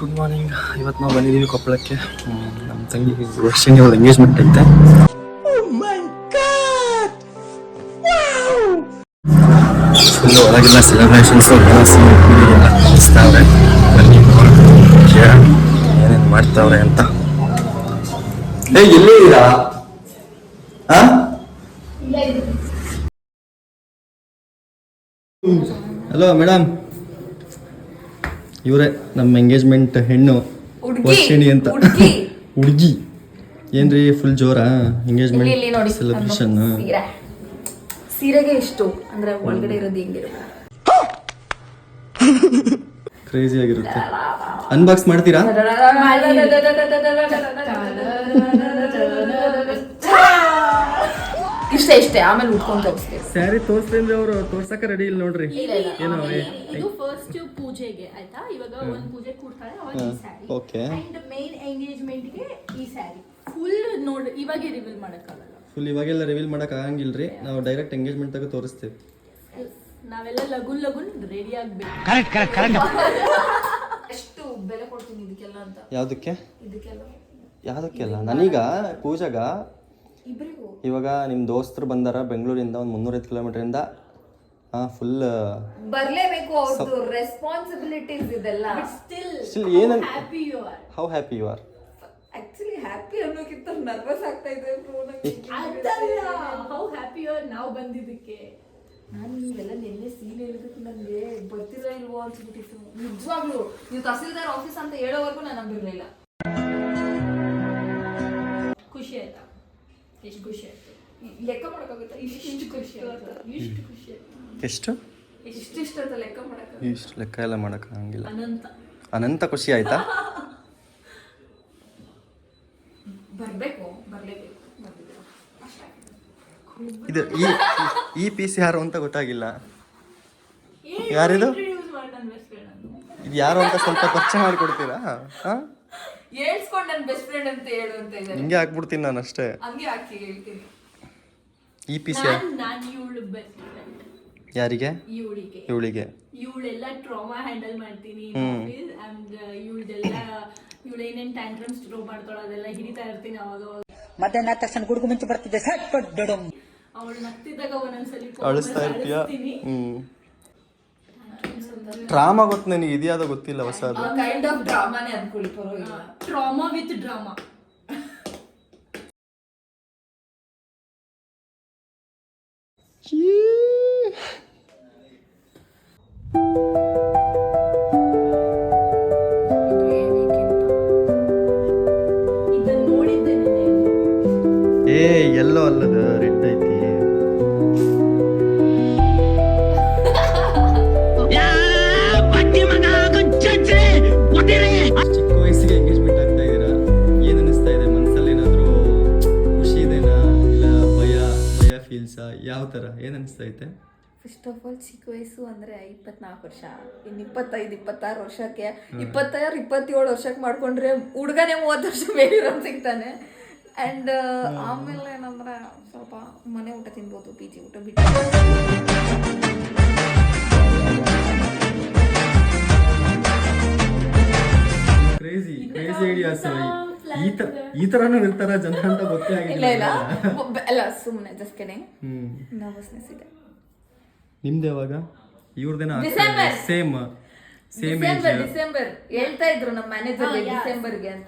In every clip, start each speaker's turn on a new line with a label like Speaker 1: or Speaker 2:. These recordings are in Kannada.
Speaker 1: Good morning. ಇವತ್ತು ನಾವು ಬಂದಿದ್ದೀವಿ ಕೊಪ್ಪಳಕ್ಕೆ. ನಮ್ಮ ತಂಗಿ ವರ್ಷಿಣಿ ಅವ್ರ ಎಂಗೇಜ್ಮೆಂಟ್ ಐತೆ. ಫುಲ್ಲು ಒಳಗೆಲ್ಲ ಸೆಲೆಬ್ರೇಷನ್ಸು ಎಲ್ಲ ಕಾಣಿಸ್ತಾವ್ರೆ. ಬನ್ನಿ ಏನೇನು ಮಾಡ್ತಾವ್ರೆ ಅಂತ. ಎಲ್ಲಿ ಇದ್ದೀರಾ? ಹಲೋ ಮೇಡಮ್, ಇವರೇ ನಮ್ಮ ಎಂಗೇಜ್ಮೆಂಟ್ ಹೆಣ್ಣು ವರ್ಷಿಣಿ ಅಂತ. ಹುಡುಗಿ ಏನ್ರಿ ಫುಲ್ ಜೋರಾ ಎಂಗೇಜ್ಮೆಂಟ್ ಸೆಲೆಬ್ರೇಷನ್?
Speaker 2: ಸೀರೆಗೆ ಎಷ್ಟು ಅಂದ್ರೆ ಒಳಗಡೆ ಇರೋದು ಹೆಂಗೆ
Speaker 1: ಕ್ರೇಜಿ ಆಗಿರುತ್ತೆ. ಅನ್ಬಾಕ್ಸ್ ಮಾಡ್ತೀರಾ?
Speaker 2: ಇಷ್ಟೇ ಆಮೇಲೆ ಉಟ್ಕೊಂಡು ತೋರಿಸ್ತೀವಿ.
Speaker 1: ಸ್ಯಾರಿ ತೋರಿಸ್ತೀನಿ ಅವರು ತೋರ್ಸಕ್ಕೆ ರೆಡಿ ಇಲ್ಲ ನೋಡ್ರಿ.
Speaker 3: ಏನೋ ಇದು ಫಸ್ಟ್ ಪೂಜೆಗೆ ಆಯ್ತಾ, ಇವಾಗ ಒಂದು ಪೂಜೆ ಕೊಡ್ತಾರೆ ಅವಾಗ ಈ sari.
Speaker 1: Okay.
Speaker 3: And main engagement ಗೆ ಈ ಸ್ಯಾರಿ ಫುಲ್ ನೋಡಿ ಇವಾಗ ರಿವೀಲ್ ಮಾಡಕ್ಕಾಗಲ್ಲ.
Speaker 1: ಫುಲ್ ಇವಾಗೆಲ್ಲ ರಿವೀಲ್ ಮಾಡಕ್ ಆಗಂಗಿಲ್ರಿ, ನಾವು ಡೈರೆಕ್ಟ್ ಎಂಗೇಜ್ಮೆಂಟ್ ತಾಗ ತೋರಿಸ್ತೀವಿ.
Speaker 3: ನಾವೆಲ್ಲ ಲಗುನ್ ರೆಡಿ ಆಗ್ಬೇಕು.
Speaker 1: ಕರೆಕ್ಟ್.
Speaker 2: ಎಷ್ಟು ಬೆಲೆ ಕೊಡ್ತೀನಿ ಇದಕ್ಕೆಲ್ಲ ಅಂತ.
Speaker 1: ಯಾವ್ದಕ್ಕೆ?
Speaker 2: ಇದಕ್ಕೆಲ್ಲ
Speaker 1: ಯಾವ್ದಕ್ಕೆಲ್ಲ? ನನೀಗ ಪೂಜಾಗ
Speaker 2: ಇಬ್ಬರಿಗೂ
Speaker 1: ಇವಾಗ ನಿಮ್ಮ ದೋಸ್ತರು ಬಂದಾರ ಬೆಂಗಳೂರಿಂದ ಒಂದು 305 ಕಿಲೋಮೀಟರಿಂದ. ಫುಲ್
Speaker 2: ಬರ್ಲೇಬೇಕು, ಅವ್ರದ್ದು ರೆಸ್ಪಾನ್ಸಿಬಿಲಿಟೀಸ್ ಇದೆಲ್ಲ.
Speaker 1: ಸ್ಟಿಲ್ ಏನು
Speaker 3: happy you are.
Speaker 1: How happy you are?
Speaker 2: Actually happy ಅನ್ನೋಕ್ಕಿಂತ ನರ್ವಸ್ ಆಗ್ತಾ ಇದೆ.
Speaker 3: ಹೌ ಹ್ಯಾಪಿ ಯು ಆರ್ ನಾವು ಬಂದಿದ್ದಕ್ಕೆ.
Speaker 2: ನಾನು ನೀವೆಲ್ಲ ನಿನ್ನೆ ಸೀನ್ ಹೇಳಿದಕ್ಕೆ ನನಗೆ ಬರ್ತಿರೋ ಇಲ್ವೋ ಅನ್ಸ್ಬಿಟ್ಟಿತ್ತು. ನಿಜವಾಗ್ಲು ನೀವು ತಹಸೀಲ್ದಾರ್ ಆಫೀಸ್ ಅಂತ ಹೇಳೋವರೆಗೂ ನಾನು ನಂಬಿರ್ಲಿಲ್ಲ.
Speaker 3: ಖುಷಿ ಆಯ್ತಾ? ಎಷ್ಟು ಖುಷಿ ಆಯ್ತು?
Speaker 2: ಲೆಕ್ಕ ಮಾಡೋಕ್ಕಾಗುತ್ತಾ? ಇಷ್ಟು ಖುಷಿ ಆಯ್ತು.
Speaker 1: ಎಷ್ಟು
Speaker 2: ಅಂತ ಲೆಕ್ಕ ಮಾಡಕ್ಕ?
Speaker 1: ಇಷ್ಟು ಲೆಕ್ಕ ಎಲ್ಲ ಮಾಡಕ್ ಆಗಂಗಿಲ್ಲ.
Speaker 3: ಅನಂತ
Speaker 1: ಖುಷಿ ಆಯ್ತಾ?
Speaker 2: ಬರ್ಲೇಬೇಕು.
Speaker 1: ಇದು ಈ ಪೀಸ್ ಯಾರು ಅಂತ ಗೊತ್ತಾಗಿಲ್ಲ. ಯಾರಿದು? ಇದು ಯಾರು ಅಂತ ಸ್ವಲ್ಪ ಪರಿಚಯ ಮಾಡಿಕೊಡ್ತೀರಾ?
Speaker 2: ಹೇಳ್ಸ್ಕೊಂಡು ನನ್ನ ಬೆಸ್ಟ್ ಫ್ರೆಂಡ್ ಅಂತ ಹೇಳು ಅಂತ ಇದ್ದಾರೆ.
Speaker 1: ಹಿಂಗೆ ಹಾಕ್ಬಿಡ್ತೀನಿ ನಾನು ಅಷ್ಟೇ.
Speaker 2: ಹಂಗೆ ಹಾಕಿ ಹೇಳ್ತೀನಿ.
Speaker 1: ಈ ಪೀಸ್
Speaker 3: ನಾನು ಇವಳು ಬೆಸ್ಟ್ ಫ್ರೆಂಡ್.
Speaker 1: ಯಾರಿಗೆ? ಇವಳಿಗೆ.
Speaker 3: ಇವಳೆಲ್ಲ ಟ್ರಾಮಾ ಹ್ಯಾಂಡಲ್ ಮಾಡ್ತೀನಿ ಅಂಡ್ ಇವಳು ಏನೇನ್ ಟ್ಯಾಂಟ್ರಮ್ಸ್ ಥ್ರೋ ಮಾಡ್ತಾಳ ಅದೆಲ್ಲ ಹಿಡಿತಾ ಇರ್ತೀನಿ. ಅವಾಗ
Speaker 4: ಮಧ್ಯಾಹ್ನ ತಕ್ಷಣ ಗುಡುಗು ಮುಂಚೆ ಬರ್ತಿದ್ದೆ
Speaker 3: ಅವಳು ನಗ್ತಿದ್ದಾಗ ಒಂದೊಂದ್ಸಲಿ
Speaker 1: ಅಳಿಸ್ತಾ ಇರ್ತೀಯ. ಡ್ರಾಮಾ ಗೊತ್ತು ನನಗೆ, ಇದ್ಯಾವುದೋ ಗೊತ್ತಿಲ್ಲ ಹೊಸದು.
Speaker 2: ಕೈಂಡ್ ಆಫ್ ಡ್ರಾಮಾನೇ ಅನ್ಕೊಳ್ಳಿ, ಪರವಾಗಿಲ್ಲ.
Speaker 3: Trauma with drama. ಇದನ್ನ ನೋಡಿದ್ದೆ
Speaker 1: ಎಲ್ಲೋ ಅಲ್ಲದ ರೆಡ್ ಐತಿ. ಚಿಕ್ಕ ವಯಸ್ಸಿಗೆ ಎಂಗೇಜ್ಮೆಂಟ್ ಆಗ್ತಾ ಇದೀರಾ, ಏನ್ ಅನಿಸ್ತಾ ಇದೆ? ಮನಸ್ಸಲ್ಲಿ ಏನಾದ್ರು ಖುಷಿ ಇದೆನಾ ಇಲ್ಲ ಭಯ ಫೀಲ್ಸಾ? ಯಾವ ತರ ಏನ್ ಅನಿಸ್ತಾ ಐತೆ?
Speaker 2: ಫಸ್ಟ್ ಆಫ್ ಆಲ್ ಚಿಕ್ಕ ವಯಸ್ಸು ಅಂದ್ರೆ 24 ವರ್ಷ, ಇನ್ನು 25-26 ವರ್ಷಕ್ಕೆ 26-27 ವರ್ಷಕ್ಕೆ ಮಾಡ್ಕೊಂಡ್ರೆ ಹುಡುಗನೇ 30 ವರ್ಷ ಮೇಲಿರೋ ಸಿಗ್ತಾನೆ. ಅಂಡ್ ಆಮೇಲೆ ಏನಂದ್ರೆ ಸ್ವಲ್ಪ ಮನೆ ಊಟ ತಿನ್ಬೋದು, ಪಿ.ಜಿ ಊಟ ಬಿಟ್ಟು.
Speaker 1: Crazy ideas. ಈ ತರನೂ ಇರ್ತಾರ ಜನ ಅಂತ ಗೊತ್ತೇ ಆಗಿಲ್ಲ.
Speaker 2: ಇಲ್ಲ ಸುಮ್ಮನೆ ಜಸ್ಟ್ ಕಿಡಿಂಗ್. ನರ್ವಸ್ನೆಸ್ ಇದೆ.
Speaker 1: ನಿಮ್ದು ಯಾವಾಗ? ಇವ್ರದೇನ? ಸೇಮ್
Speaker 2: ಡಿಸೆಂಬರ್ ಹೇಳ್ತಾ ಇದ್ರು ನಮ್ಮ ಮ್ಯಾನೇಜರ್ ಡಿಸೆಂಬರ್ಗೆ ಅಂತ.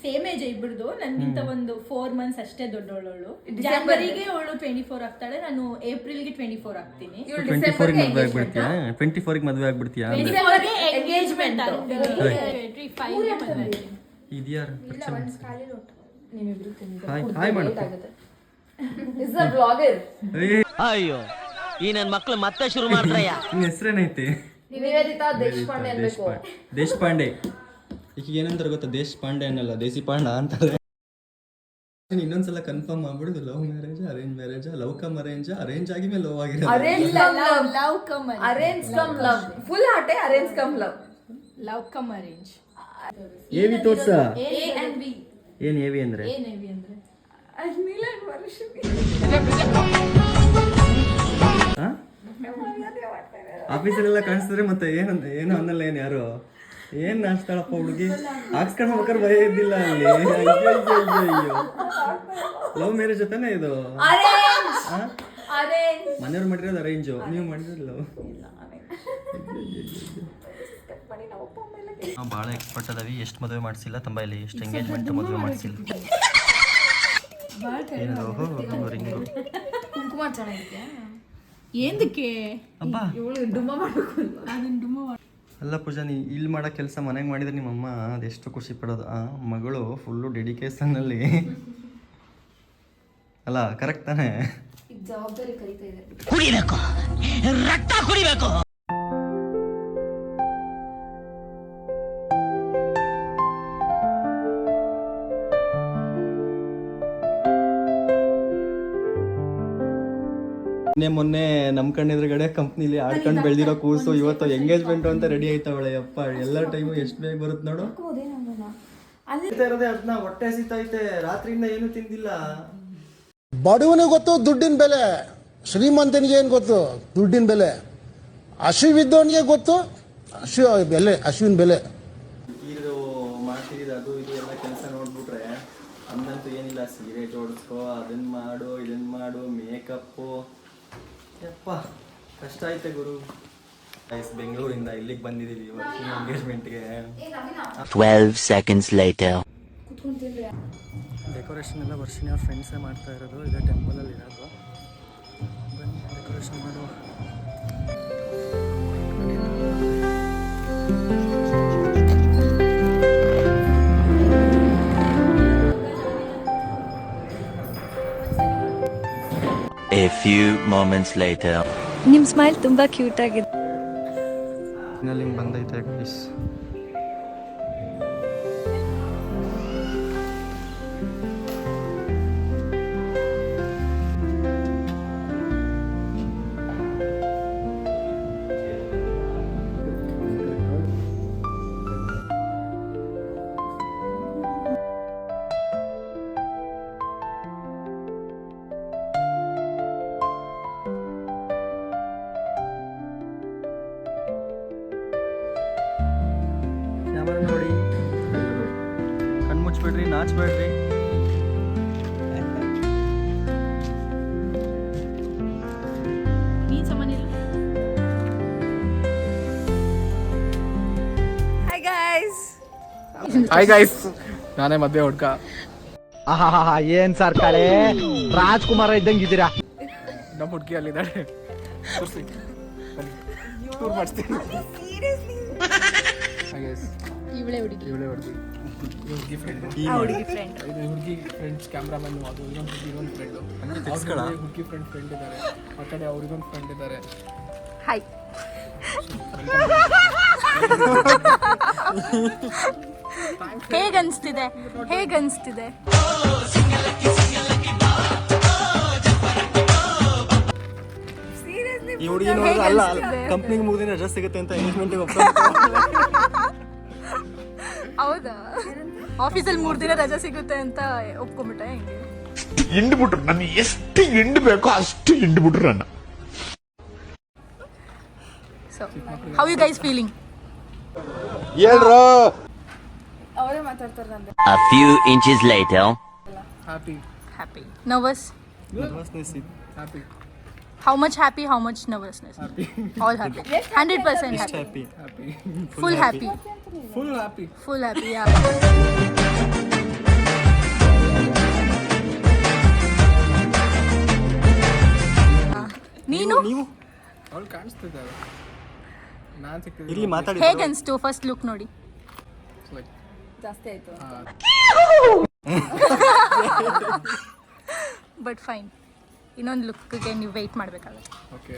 Speaker 3: ಸೇಮ್ ಏಜ್ ಇಬ್ಬಿಡ್ದು, ನನ್ಗಿಂತ ಒಂದು 4 months ಅಷ್ಟೇ ದೊಡ್ಡವಳು. ಡಿಸೆಂಬರಿಗೆ ಅವಳು 24 ಆಗ್ತಾಳೆ, ನಾನು ಏಪ್ರಿಲ್ಗೆ 24 ಆಗ್ತೀನಿ.
Speaker 1: 24ಗೆ ಮದುವೆ ಆಗ್ಬಿಡ್ತೀಯಾ? 24ಗೆ ಮದುವೆ ಆಗ್ಬಿಡ್ತೀಯಾ?
Speaker 3: ಎಂಗೇಜ್ಮೆಂಟ್
Speaker 1: ಇದ್ಯಾರು?
Speaker 4: ಅಯ್ಯೋ ಈ ನನ್ ಮಕ್ಳು ಮತ್ತೆ ಶುರು ಮಾಡ್ತಾಯ.
Speaker 1: ನಿನ್ನ ಹೆಸರೇನೈತಿ?
Speaker 2: ನಿವೇದಿತಾ ದೇಶಪಾಂಡೆ ಅನ್ಬೇಕು.
Speaker 1: ದೇಶಪಾಂಡೆ. ಈಗ ಏನಂತಾರೆ ಗೊತ್ತಾ? ದೇಶಪಾಂಡೆ ಅನ್ನಲ್ಲ, ದೇಸಿಪಾಂಡ ಅಂತಾರೆ. ಇನ್ನೊಂದ್ಸಲ ಕನ್ಫರ್ಮ್ ಮಾಡ್ಬಿಡುದು. Love marriage, arrange marriage, love cum arrange, arrange ಆಗಿಮೇಲೆ ಲವ್ ಆಗಿರೋದು.
Speaker 2: ಅರೇಂಜ್ ಕಮ್ ಲವ್, ಫುಲ್ ಹಾಟೆ arrange cum love,
Speaker 3: love cum arrange.
Speaker 1: ಏವಿ ತೋರ್ಸ.
Speaker 3: A and B.
Speaker 1: ಏನ್ ಏವಿ ಅಂದ್ರೆ? ಆಫೀಸಲ್ಲೆಲ್ಲ ಕಾಣಿಸಿದ್ರೆ ಮತ್ತೆ ಏನು ಅನ್ನಲ್ಲ. ಏನು ಯಾರು ಏನ್ ನಾಚ್ತಾಳಪ್ಪ ಹುಡುಗಿ, ಹಾಕ್ಸ್ಕೊಂಡ್ಬೇಕಾದ್ರೆ ಭಯ ಇದ್ದಿಲ್ಲ ಅಲ್ಲಿ. ಅಯ್ಯೋ ಲವ್ ಮ್ಯಾರೇಜ್ ತಾನೇ ಇದು? ಮನೆಯವ್ರು ಮಾಡಿರೋದು ಅರೇಂಜು, ನೀವು ಮಾಡಿರೋದು ಲವ್. ನಾವು ಭಾಳ ಎಕ್ಸ್ಪರ್ಟ್ ಅದಾವಿ. ಎಷ್ಟು ಮದುವೆ ಮಾಡಿಸಿಲ್ಲ ತಂಬಾಯಲ್ಲಿ, ಎಷ್ಟು ಎಂಗೇಜ್ಮೆಂಟ್ ಮದುವೆ ಮಾಡಿಸಿಲ್ಲ. ಏನದು ರಿಂಗು
Speaker 2: ಕುಂಕುಮ ಚೆನ್ನಾಗಿದ್ಯಾ?
Speaker 3: ಏನಕ್ಕೆ
Speaker 1: ಅಬ್ಬಾ
Speaker 2: ಡುಮ್ಮ ಮಾಡಬೇಕು
Speaker 1: ಅಲ್ಲ ಪೂಜಾ, ನೀ ಇಲ್ಲಿ ಮಾಡೋ ಕೆಲಸ ಮನೆಗೆ ಮಾಡಿದ್ರೆ ನಿಮ್ಮಮ್ಮ ಅದೆಷ್ಟು ಖುಷಿ ಪಡೋದು. ಆ ಮಗಳು ಫುಲ್ಲು ಡೆಡಿಕೇಶನ್ನಲ್ಲಿ ಅಲ್ಲ, ಕರೆಕ್ಟ್ ತಾನೇ?
Speaker 2: ಈಗ ಜವಾಬ್ದಾರಿ ಕಲಿತಾ ಇದೆ.
Speaker 4: ಕುಡಿಬೇಕು, ರಕ್ತ ಕುಡಿಬೇಕು.
Speaker 1: ಮೊನ್ನೆ ನಮ್ಮ ಕಣ್ಣೆದುರುಗಡೆ ಕಂಪ್ನಿಲಿ ಆಡ್ಕೊಂಡು ಬೆಳೆದಿರೋ ಕೂಸು ಇವತ್ತು ಎಂಗೇಜ್ಮೆಂಟ್ ಅಂತ ರೆಡಿ ಆಯ್ತಾವಳೆ. ಯಪ್ಪ, ಎಲ್ಲ ಟೈಮು ಎಷ್ಟು ಬೇಗ ಬರುತ್ತೆ ನೋಡು. ಅದನ್ನ ಹೊಟ್ಟೆ ಸಿತೈತೆ, ರಾತ್ರಿಯಿಂದ ಏನು ತಿಂದಿಲ್ಲ.
Speaker 5: ಬಡವನಿಗೆ ಗೊತ್ತು ದುಡ್ಡಿನ ಬೆಲೆ, ಶ್ರೀಮಂತನಿಗೆ ಏನು ಗೊತ್ತು ದುಡ್ಡಿನ ಬೆಲೆ. ಹಸಿವಿದ್ದವನಿಗೆ ಗೊತ್ತು ಹಸುವಿನ ಬೆಲೆ.
Speaker 1: ಇದು ಮಾಡ್ತಿದ್ದು ಅದು ಇದು ಎಲ್ಲ ಕೆಲಸ ನೋಡ್ಬಿಟ್ರೆ ನಮ್ದಂತೂ ಏನಿಲ್ಲ. ಸೀರೆ ಜೋಡಿಸ್ಕೋ, ಅದನ್ನ ಮಾಡು, ಇದನ್ನ ಮಾಡು, ಮೇಕಪ್ಪು, ಯಪ್ಪ ಕಷ್ಟ ಐತೆ ಗುರು. ಬೆಂಗಳೂರಿಂದ ಇಲ್ಲಿಗೆ ಬಂದಿದ್ದೀವಿ ವರ್ಷಿನ ಎಂಗೇಜ್ಮೆಂಟ್ಗೆ.
Speaker 4: 12 seconds later.
Speaker 1: ಡೆಕೋರೇಷನ್ ಎಲ್ಲ ವರ್ಷಿನ ಅವ್ರ ಫ್ರೆಂಡ್ಸೇ ಮಾಡ್ತಾ ಇರೋದು. ಇದೇ ಟೆಂಪಲಲ್ಲಿ ಇರೋದು. ಬನ್ನಿ ಡೆಕೋರೇಷನ್ ಮಾಡುವ.
Speaker 4: A few moments later.
Speaker 2: ನಿಮ್ಮ ಸ್ಮೈಲ್ ತುಂಬಾ ಕ್ಯೂಟ್ ಆಗಿದೆ.
Speaker 1: ಹಿಂಗೆ ಬಂದೈತೆ ಗೈಸ್. ನೋಡಿ, ಕಣ್ಮುಚ್ಬೇಡ್ರಿ, ನಾಚ್ಬೇಡ್ರಿ.
Speaker 6: ಹಾಯ್ ಗೈಸ್, ನಾನೇ ಮದ್ವೆ ಹುಡ್ಕ.
Speaker 7: ಏನ್ ಸರ್ ಕಳೆ ರಾಜ್ಕುಮಾರ ಇದ್ದಂಗಿದ್ದೀರಾ.
Speaker 6: ನಮ್ಮ ಹುಡ್ಗಿ ಅಲ್ಲಿದ್ದಾಳೆ, ಟೂರ್ ಮಾಡಿಸ್ತೀನಿ.
Speaker 3: ಇವಳೆ ಹುಡುಗಿ
Speaker 6: ಹುಡುಗಿ ಫ್ರೆಂಡ್, ಹುಡುಗಿ ಫ್ರೆಂಡ್ಸ್ ಕ್ಯಾಮ್ರಾಮನ್, ಅದು ಇನ್ನೊಂದು ಫ್ರೆಂಡು, ಹುಡುಗಿ ಫ್ರೆಂಡ್ ಇದ್ದಾರೆ. ಆ ಕಡೆ ಅವ್ರಿಗೊಂದು ಫ್ರೆಂಡ್ ಇದ್ದಾರೆ.
Speaker 2: ಹಾಯ್.
Speaker 3: ಹೇಗನ್ಸ್ತಿದೆ?
Speaker 1: ಈ ಹುಡುಗಿ ನೋಡಿದ್ರೆ ಅಲ್ಲ ಕಂಪ್ನಿಗೆ ಮುಗಿದ್ರೆ ರಜಾ ಸಿಗುತ್ತೆ ಅಂತ ಎಂಗೇಜ್ಮೆಂಟ್ಗೆ
Speaker 3: ಹೌದಾ? ಆಫೀಸಲ್ಲಿ 3 ದಿನ ರಜಾ ಸಿಗುತ್ತೆ ಅಂತ ಒಪ್ಕೊಂಡ್ಬಿಟ್ಟೆ. ಹೆಂಗೆ
Speaker 8: ಹಿಂಡ್ಬಿಟ್ರು ನನ್ನ, ಎಷ್ಟು ಹಿಂಡ್ಬೇಕೋ ಅಷ್ಟು ಹಿಂಡ್ಬಿಟ್ರು ನನ್ನ.
Speaker 3: So how you guys feeling?
Speaker 8: ಹೇಳ್ರು.
Speaker 2: ಅವರೇ ಮಾತಾಡ್ತಾರೆ ನಂದೆ.
Speaker 4: A few inches later.
Speaker 3: Happy. Nervous?
Speaker 1: Nervousness ಇದೆ.
Speaker 6: Happy.
Speaker 3: How much happy? How much nervousness? Happy. All happy. 100% happy. Full happy. Full happy. Yeah. ನೀನು
Speaker 6: ಅವ್ಳು ಕಾಣಿಸ್ತಿದ್ದಾಳೆ, ನಾನು ಸಿಕ್ಕಿದ್ದೀನಿ.
Speaker 1: ಇಲ್ಲಿ ಮಾತಾಡಿ.
Speaker 3: ಹೇಗನ್ಸ್ತು ಫಸ್ಟ್ ಲುಕ್ ನೋಡಿ?
Speaker 2: ಜಾಸ್ತಿ ಆಯ್ತು.
Speaker 3: ಬಟ್ ಫೈನ್, ಇನ್ನೊಂದು ಲುಕ್ಗೆ ನೀವು ವೆಯ್ಟ್ ಮಾಡಬೇಕಾಗುತ್ತೆ.
Speaker 6: ಓಕೆ.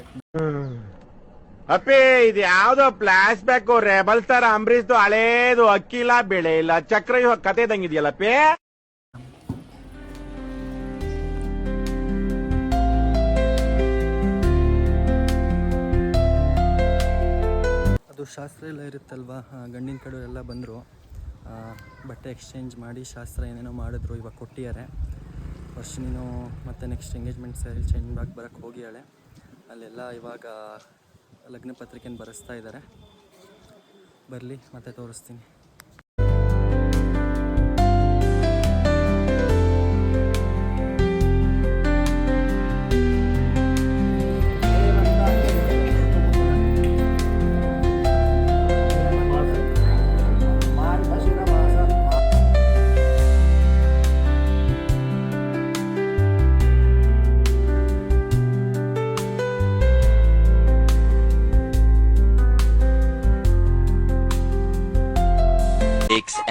Speaker 8: ಅಪ್ಪಿ, ಇದು ಯಾವ್ದೋ ಫ್ಲಾಶ್ ಬ್ಯಾಕ್ ರೆಬಲ್ ತರ ಅಂಬರೀಶ್ದು ಹಳೇದು, ಅಕ್ಕಿ ಇಲ್ಲ, ಬೆಳೆ ಇಲ್ಲ, ಚಕ್ರ ಕತೆ ಇದಂಗಿದೆಯಲ್ಲಪ್ಪಿ.
Speaker 1: ಅದು ಶಾಸ್ತ್ರ ಎಲ್ಲ ಇರುತ್ತಲ್ವಾ, ಗಂಡಿನ ಕಡೆ ಎಲ್ಲ ಬಂದರು, ಬಟ್ಟೆ ಎಕ್ಸ್ಚೇಂಜ್ ಮಾಡಿ ಶಾಸ್ತ್ರ ಏನೇನೋ ಮಾಡಿದ್ರು. ಇವಾಗ ಕೊಟ್ಟಿದ್ದಾರೆ. ವರ್ಷಿನೂ ಮತ್ತು ನೆಕ್ಸ್ಟ್ ಎಂಗೇಜ್ಮೆಂಟ್ ಸ್ಯಾರಿ ಚೇಂಜ್ ಆಗಿ ಬರೋಕ್ಕೆ ಹೋಗಿಯಾಳೆ. ಅಲ್ಲೆಲ್ಲ ಇವಾಗ ಲಗ್ನ ಪತ್ರಿಕೆನ ಬರೆಸ್ತಾ ಇದ್ದಾರೆ. ಬರಲಿ ಮತ್ತೆ ತೋರಿಸ್ತೀನಿ.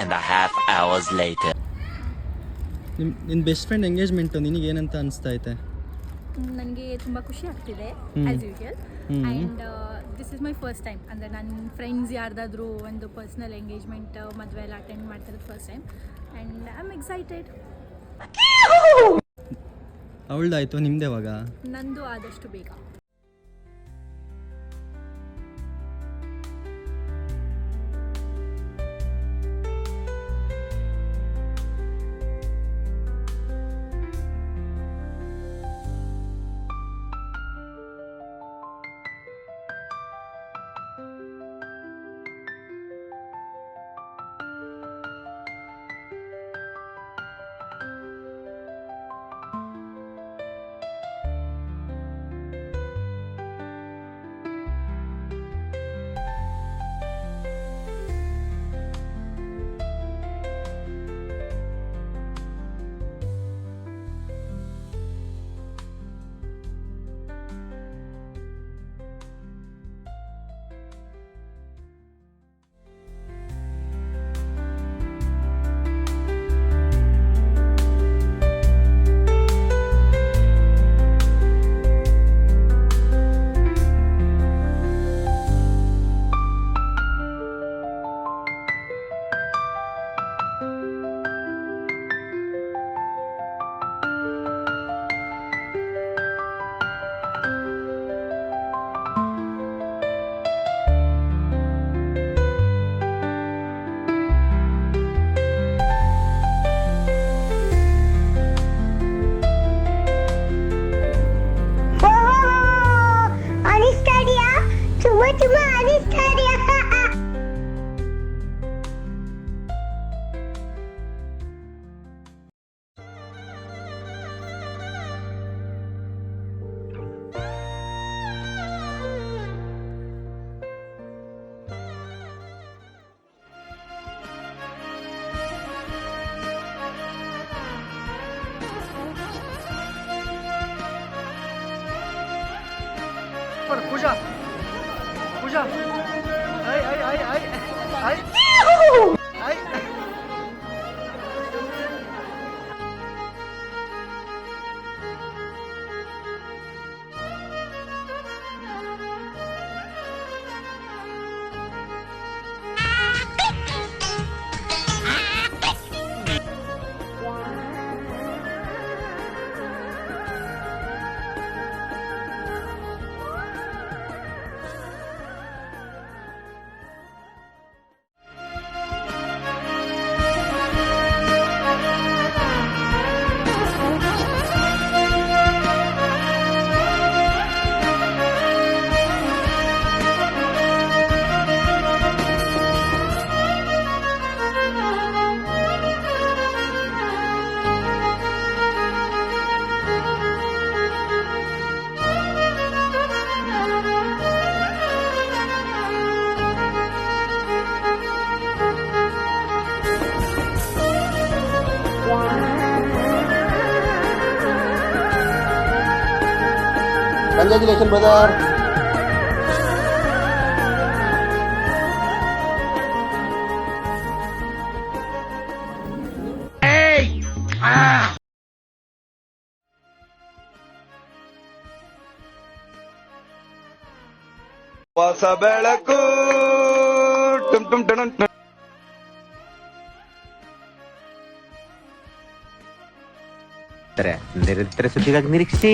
Speaker 4: and a half hours later.
Speaker 1: ನಿನ್ನ ಬೆಸ್ಟ್ ಫ್ರೆಂಡ್ ಎಂಗೇಜ್ಮೆಂಟು ನಿನಗೇನಂತ ಅನಿಸ್ತಾ ಐತೆ?
Speaker 3: ನನಗೆ ತುಂಬ ಖುಷಿ ಆಗ್ತಿದೆ as usual. And this is my first time. ಅಂದರೆ ನನ್ನ ಫ್ರೆಂಡ್ಸ್ ಯಾರ್ದಾದ್ರೂ ಒಂದು ಪರ್ಸ್ನಲ್ ಎಂಗೇಜ್ಮೆಂಟ್ ಮದುವೆ ಎಲ್ಲ ಅಟೆಂಡ್ ಮಾಡ್ತಿರೋದು first time. And I am excited.
Speaker 1: ಅವಳ್ದಾಯ್ತು, ನಿಮ್ದು ಯಾವಾಗ?
Speaker 3: ನಂದು ಆದಷ್ಟು ಬೇಗ.
Speaker 7: ಪೂಜಾ ಪೂಜಾ ಐ ಐ ಐ ಐ ಐ ಐ
Speaker 5: Congratulations, brother.
Speaker 8: ಹೊಸ ಬೆಳಕು ಟುಮ್ ಟುಮ್ ಟಣಂ ಟಣಂ.
Speaker 4: ನಿರಂತರ ಸುದ್ದಿಗಾಗಿ ನಿರೀಕ್ಷಿಸಿ.